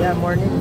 Yeah, morning.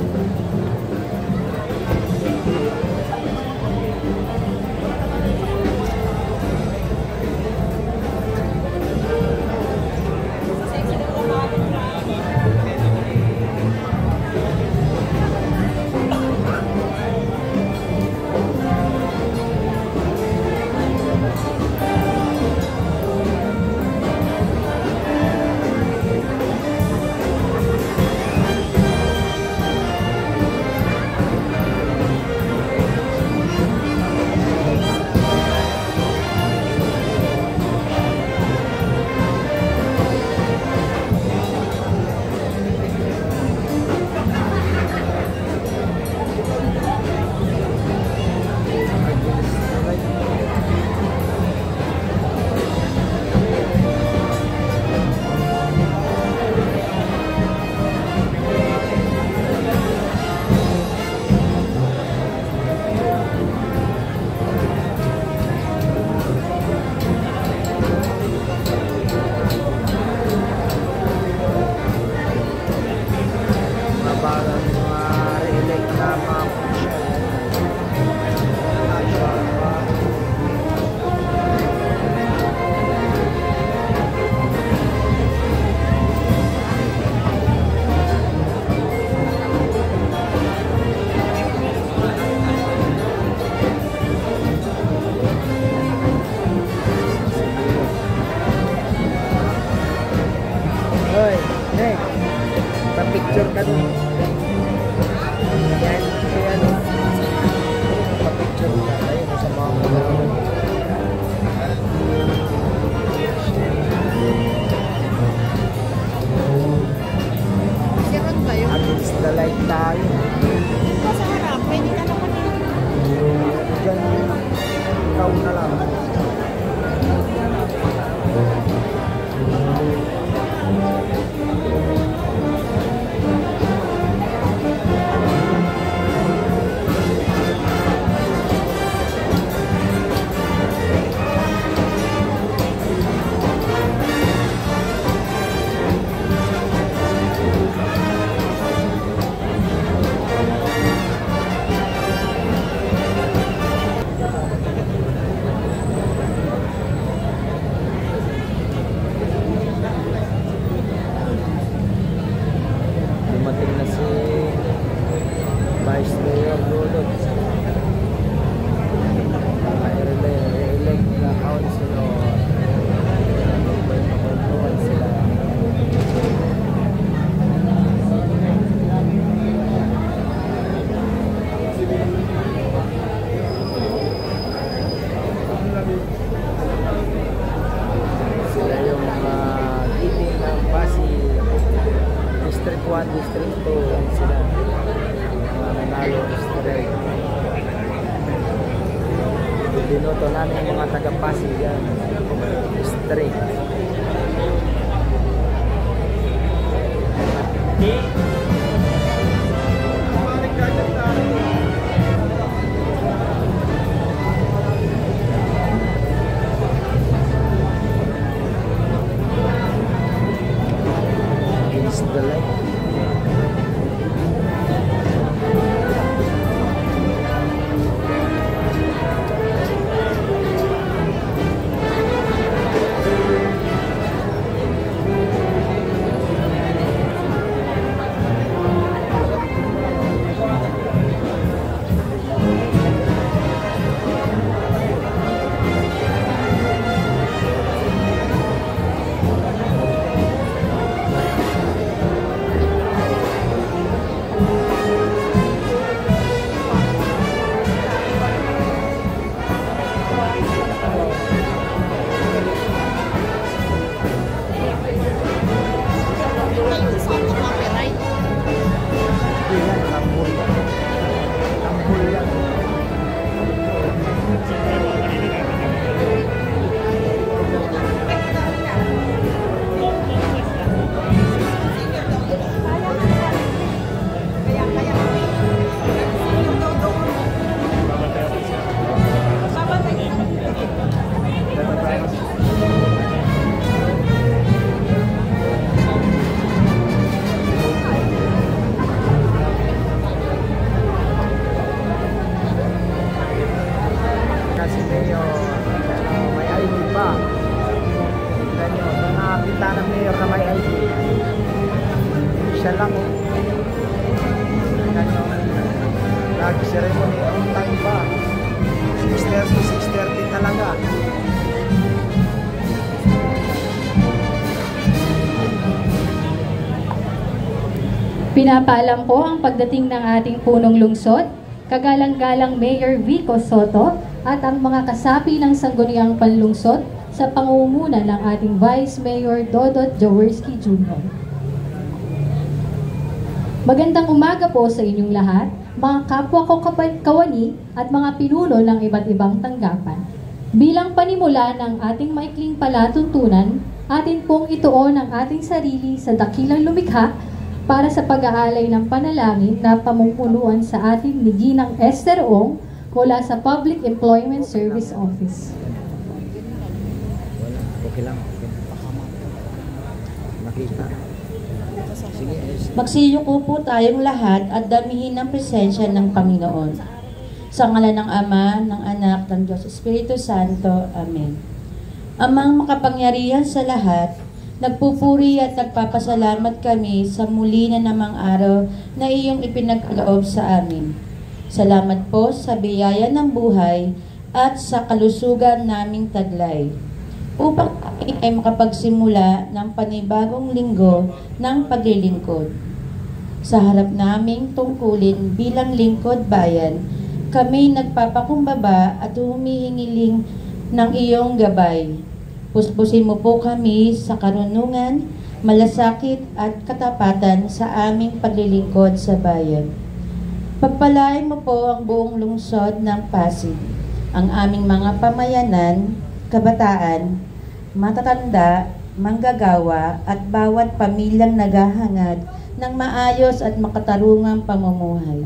Hoy, Nick, pa-picture ka dun. Yan, kaya ano, pa-picture ka. Ayun, sa mga mga. Siron ba yun? Against the light tayo. Sa harap, pwede ka naman yun. Diyan, ikaw na lang. Dumating na si Vice Mayor Lulot. Re-elect na councilor. Magpapagpuan sila. Sila yung giving ng Pasig District 1, District 2, yan sila nanalo straight. Binoto namin yung mga taga-Pasig yan straight. Against the light. Siya lang oh. Tingnan nyo. Nag-ceremony on time ba? 6:30 talaga. Pinapaalam po ang pagdating ng ating punong lungsod, kagalang-galang Mayor Vico Soto at ang mga kasapi ng Sangguniang Panlungsod sa pangunguna ng ating Vice Mayor Dodot Jaworski Jr. Magandang umaga po sa inyong lahat, mga kapwa ko kawani at mga pinuno ng iba't ibang tanggapan. Bilang panimula ng ating maikling palatuntunan, atin pong ituon ang ating sarili sa dakilang lumikha para sa pag-aalay ng panalangin na pamumunuan sa ating ni Ginang Esther Ong mula sa Public Employment Service Office. Okay lang. Nakita. Sige. Magsiyuko po tayong lahat at damihin ang presensya ng Panginoon. Sa ngalan ng Ama, ng Anak, ng Diyos Espiritu Santo. Amen. Amang makapangyarihan sa lahat, nagpupuri at nagpapasalamat kami sa muli na namang araw na iyong ipinagkaloob sa amin. Salamat po sa biyaya ng buhay at sa kalusugan naming taglay, upang kami ay makapagsimula ng panibagong linggo ng paglilingkod. Sa harap naming tungkulin bilang lingkod bayan, kami nagpapakumbaba at humihingiling ng iyong gabay. Puspusin mo po kami sa karunungan, malasakit at katapatan sa aming paglilingkod sa bayan. Pagpalain mo po ang buong lungsod ng Pasig, ang aming mga pamayanan, kabataan, matatanda, manggagawa at bawat pamilyang naghahangad ng maayos at makatarungang pamumuhay.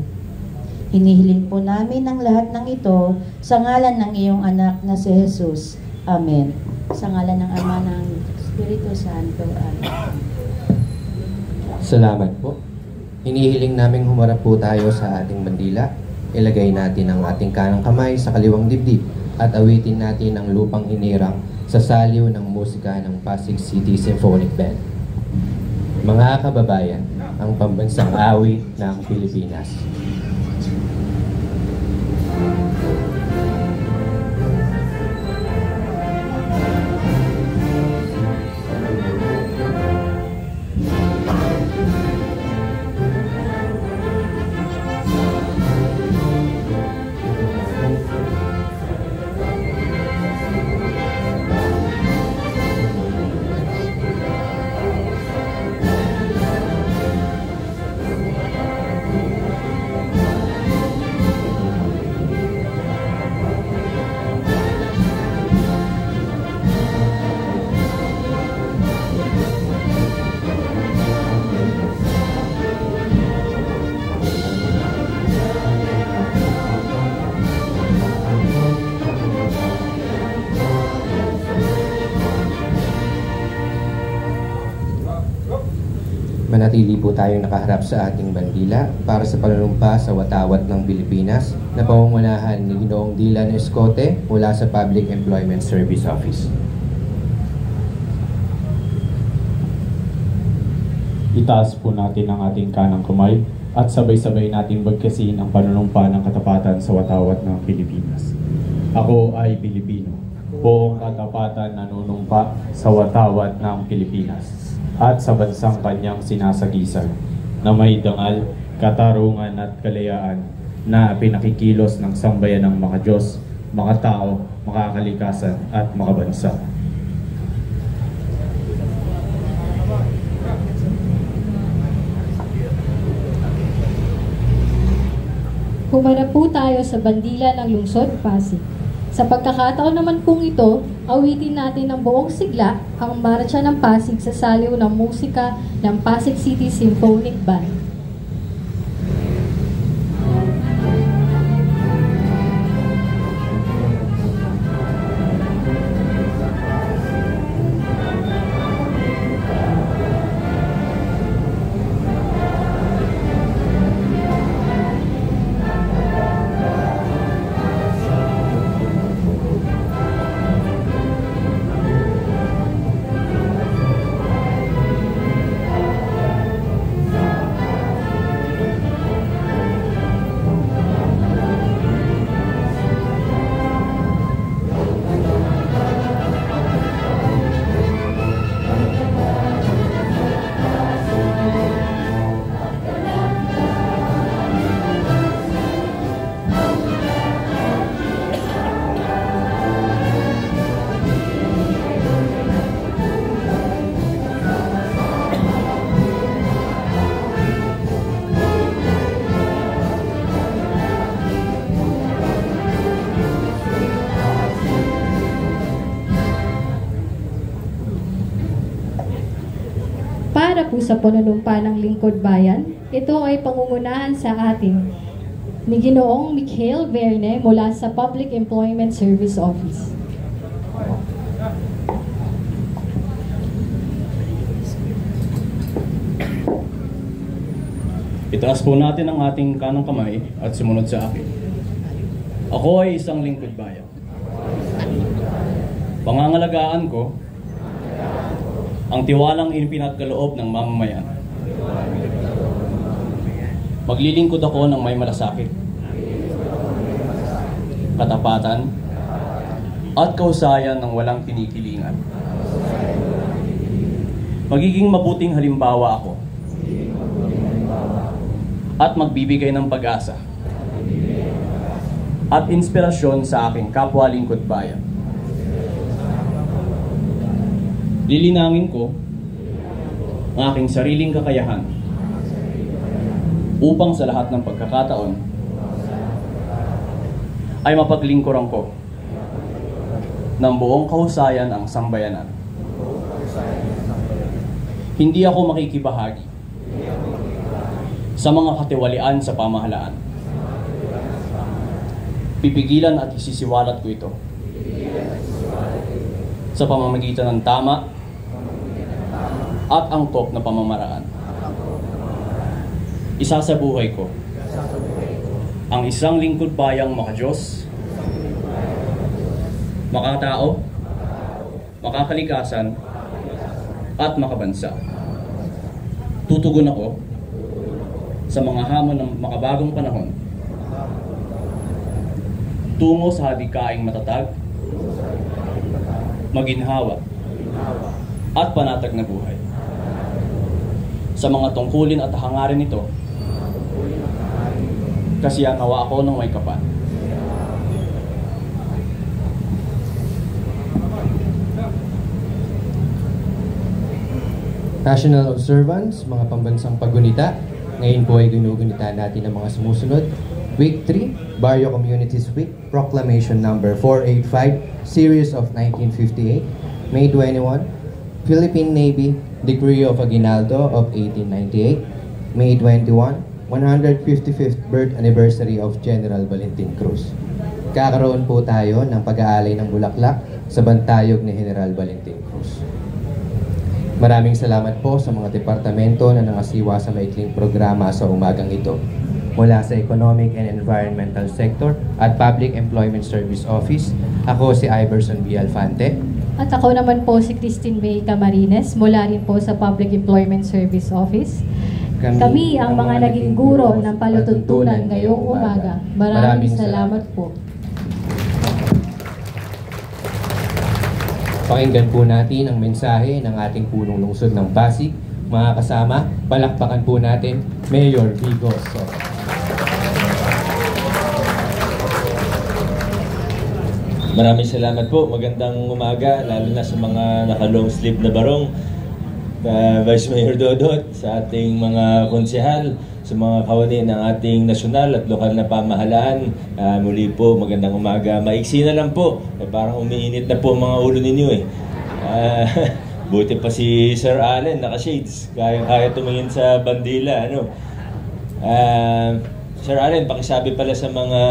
Hinihiling po namin ang lahat ng ito sa ngalan ng iyong anak na si Jesus. Amen. Sa ngalan ng Ama, ng Espiritu Santo. Amen. Salamat po. Hinihiling naming humarap po tayo sa ating bandila. Ilagay natin ang ating kanang kamay sa kaliwang dibdib at awitin natin ang lupang hinirang sa saliw ng musika ng Pasig City Symphonic Band. Mga kababayan, ang pambansang awit ng Pilipinas. Manatili po tayong nakaharap sa ating bandila para sa panunumpa sa watawat ng Pilipinas na pamumunahan ni Ginoong Dylan Escote mula sa Public Employment Service Office. Itaas po natin ang ating kanang kamay at sabay-sabay nating bagkasin ang panunumpa ng katapatan sa watawat ng Pilipinas. Ako ay Pilipino, buong katapatan nanunumpa sa watawat ng Pilipinas at sa bansang kanyang sinasagisan na may dangal, katarungan at kalayaan na pinakikilos ng sambayan ng mga Diyos, mga tao, mga kalikasan at mga bansa. Humarap po tayo sa bandila ng lungsod Pasig. Sa pagkakataon naman pong ito, awitin natin ng buong sigla ang Marcha ng Pasig sa saliw ng musika ng Pasig City Symphonic Band. para po sa panunumpa ng lingkod bayan. Ito ay pangungunahan sa atin ni Ginoong Mikhail Verne mula sa Public Employment Service Office. Itaas po natin ang ating kanang kamay at sumunod sa akin. Ako ay isang lingkod bayan. Pangangalagaan ko ang tiwalang ipinagkaloob ng mamamayan. Maglilingkod ako ng may malasakit, katapatan, at kausayan ng walang kinikilingan. Magiging mabuting halimbawa ako at magbibigay ng pag-asa at inspirasyon sa aking kapwa lingkod bayan. Lilinangin ko ang aking sariling kakayahan upang sa lahat ng pagkakataon ay mapaglingkuran ko ng buong kahusayan ang sambayanan. Hindi ako makikibahagi sa mga katiwalian sa pamahalaan. Pipigilan at isisiwalat ko ito sa pamamagitan ng tama at angkop na pamamaraan. Isasabuhay ko ang isang lingkod bayang makadiyos, makatao, makakalikasan, at makabansa. Tutugon ako sa mga hamon ng makabagong panahon tungo sa hadikaing matatag, maginhawa, at panatag na buhay. Sa mga tungkulin at hangarin nito, kasiya nawa ako ng may kapal. National Observance, mga pambansang paggunita. Ngayon po ay ginugunita natin ang mga sumusunod. Week 3, Barrio Communities Week, Proclamation Number 485, Series of 1958, May 21, Philippine Navy, Decree of Aguinaldo of 1898, May 21, 155th birth anniversary of General Valentin Cruz. Kakaroon po tayo ng pag-aalay ng bulaklak sa bantayog ni General Valentin Cruz. Maraming salamat po sa mga departamento na nangasiwa sa maikling programa sa umagang ito. Mula sa Economic and Environmental Sector at Public Employment Service Office, ako si Iverson B. Alfante. At ako naman po si Christine May Camarines mula rin po sa Public Employment Service Office. Kami ang mga naging guro ng palatuntunan ngayong umaga. Maraming salamat po. Pakinggan po natin ang mensahe ng ating punong lungsod ng Pasig. Mga kasama, palakpakan po natin Mayor Vigo Soto. Maraming salamat po. Magandang umaga, lalo na sa mga naka-long sleeve na barong. Vice Mayor Dodot, sa ating mga konsehal, sa mga kawani ng ating nasyonal at lokal na pamahalaan. Muli po, magandang umaga. Maiksi na lang po. Parang umiinit na po mga ulo ninyo eh. Buti pa si Sir Allen, naka-shades. Kaya tumingin sa bandila. Ano? Sir Allen, pakisabi pala sa mga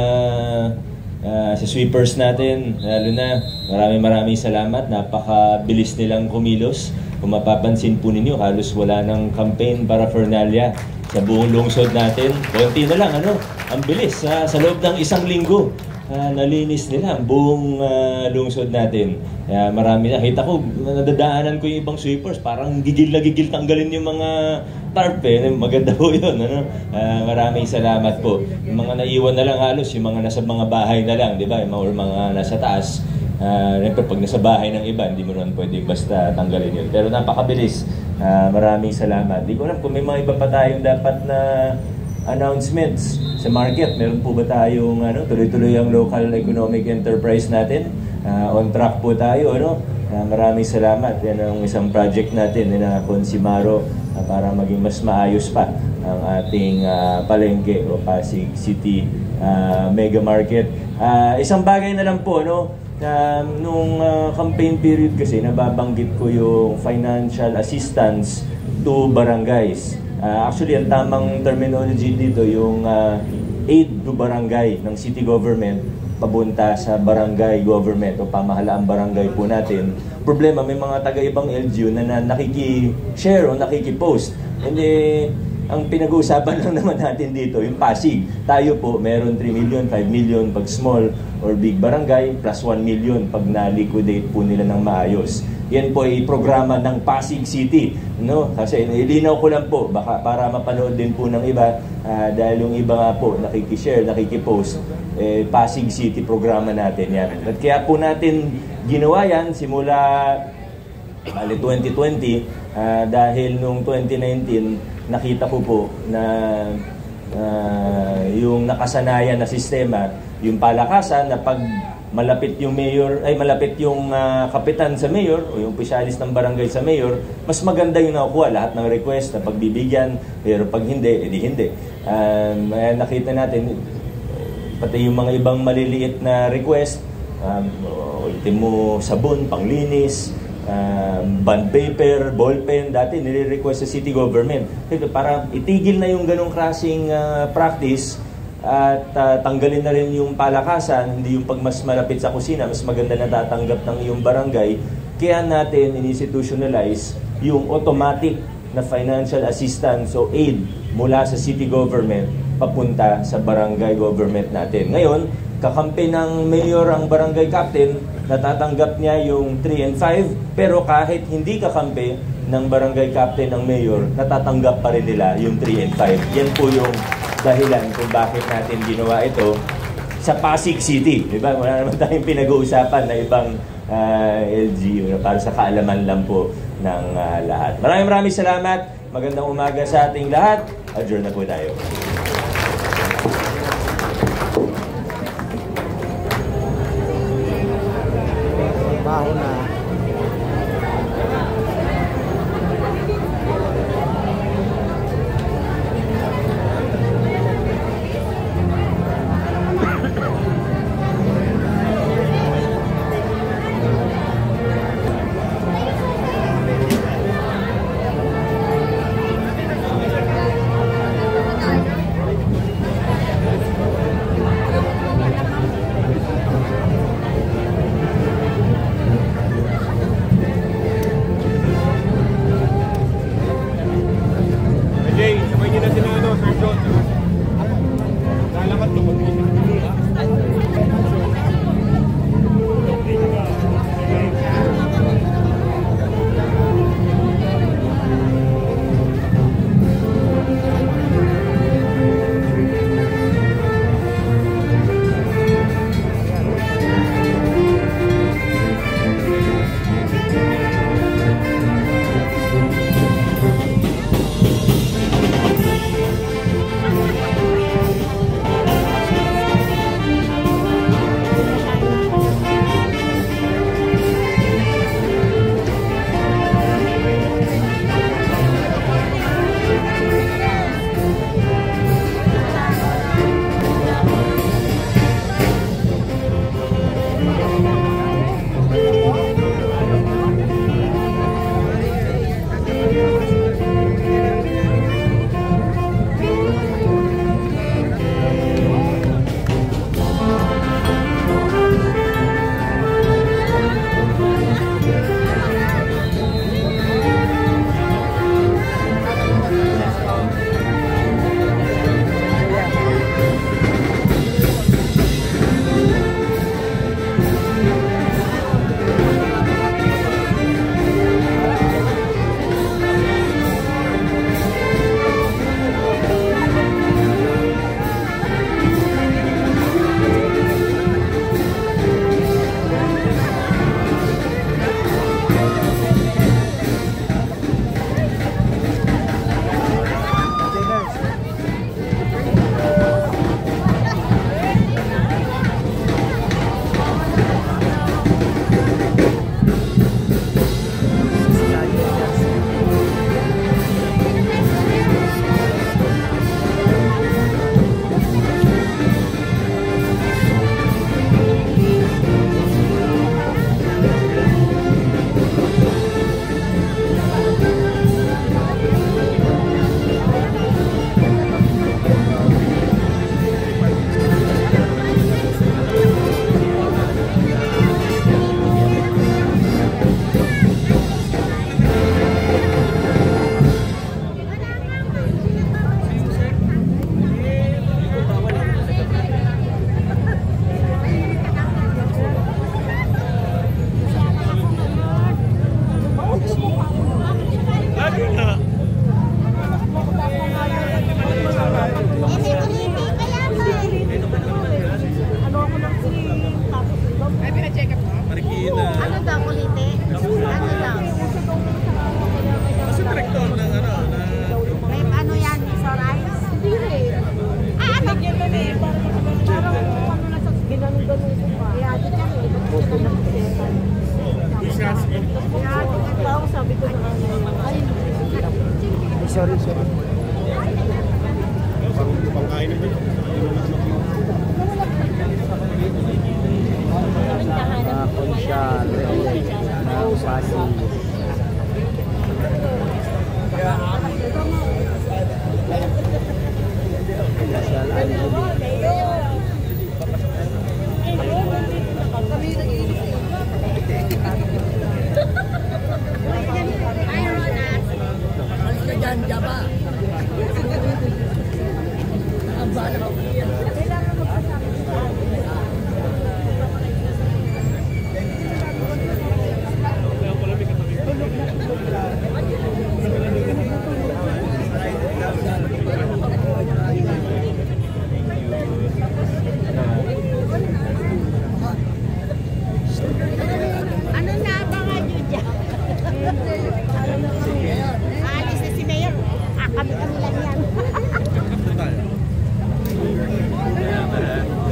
sa sweepers natin, lalo na maraming salamat. Napakabilis nilang kumilos. Kung mapapansin po ninyo, halos wala ng campaign paraphernalia sa buong lungsod natin. Konti na lang, ano? Ang bilis. Sa loob ng isang linggo, nalinis nila ang buong lungsod natin. Marami na. Kita ko, nadadaanan ko yung ibang sweepers. Parang gigil na gigil tanggalin yung mga tarp eh. Maganda po yun. Ano? Maraming salamat po. Yung mga naiwan na lang halos, yung mga nasa mga bahay na lang, di ba? Or mga nasa taas. Pag nasa bahay ng iba, hindi mo naman pwede basta tanggalin yun. Pero napakabilis. Maraming salamat. Di ko alam kung may mga iba pa tayong dapat na announcements sa market. Meron po ba tayong tuloy-tuloy ang local economic enterprise natin? On track po tayo. Maraming salamat. Yan ang isang project natin na Consimaro para maging mas maayos pa ang ating palengke o Pasig City Mega Market. Isang bagay na lang po, nung campaign period kasi nababanggit ko yung financial assistance to barangays. Actually, ang tamang terminology dito, yung aid to barangay ng city government papunta sa barangay government o pamahalaang barangay po natin. Problema, may mga taga-ibang LGU na nakiki-share o nakiki-post. Hindi, ang pinag-uusapan lang naman natin dito, yung Pasig. Tayo po, meron 3 million, 5 million pag small or big barangay, plus 1 million pag na-liquidate po nila ng maayos. Yan po ay programa ng Pasig City. No? Kasi ilinaw ko lang po, baka para mapanood din po ng iba, dahil yung iba nga po, nakikishare, nakikipost, Pasig City programa natin yan. At kaya po natin ginawa yan simula 2020, dahil nung 2019, nakita ko po na yung nakasanayan na sistema, yung palakasan na pag malapit yung mayor, ay malapit yung kapitan sa mayor o yung opisyalis ng barangay sa mayor, mas maganda yung nakukuha lahat ng request na pagbibigyan, pero pag hindi, edi hindi. Nakita natin, pati yung mga ibang maliliit na request, ultimo sabon, panglinis, bond paper, ballpen, dati nire-request sa city government. Para itigil na yung ganong klaseng practice at tanggalin na rin yung palakasan, hindi yung pag mas malapit sa kusina, mas maganda na tatanggap ng iyong barangay, kaya natin in-institutionalize yung automatic na financial assistance o aid mula sa city government papunta sa barangay government natin. Ngayon, kakampi ng mayor ang barangay captain, natatanggap niya yung 3 and 5, pero kahit hindi kakampi ng barangay captain ng mayor, natatanggap pa rin nila yung 3 and 5. Yan po yung dahilan kung bakit natin ginawa ito sa Pasig City. Diba? Wala naman tayong pinag-uusapan na ibang LGU para sa kaalaman lang po ng lahat. Maraming salamat. Magandang umaga sa ating lahat. Adjourn na po tayo. Baho na. Ay, sorry. Konsyal, ng Pasig. Konsyal, Ano na abangan nyo dyan? Alis na si Mayor. Kami lang yan.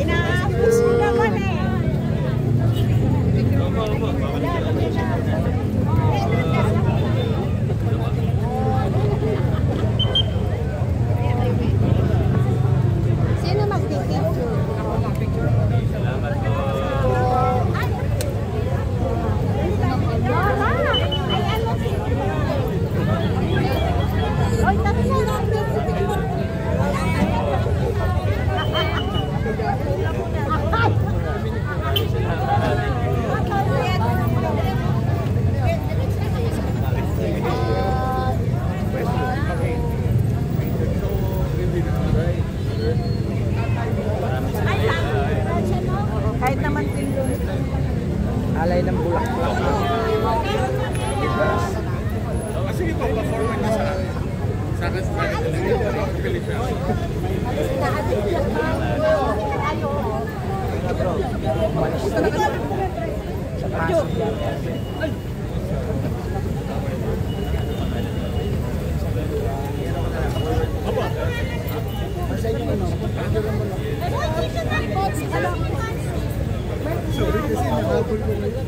Inaapos mo naman eh. Sino magpipicture? Salamat po. Oy, tapi na kahit naman alay ng bulaklak. Sige po, performance na sa sorry kasi nakapul ko na yan.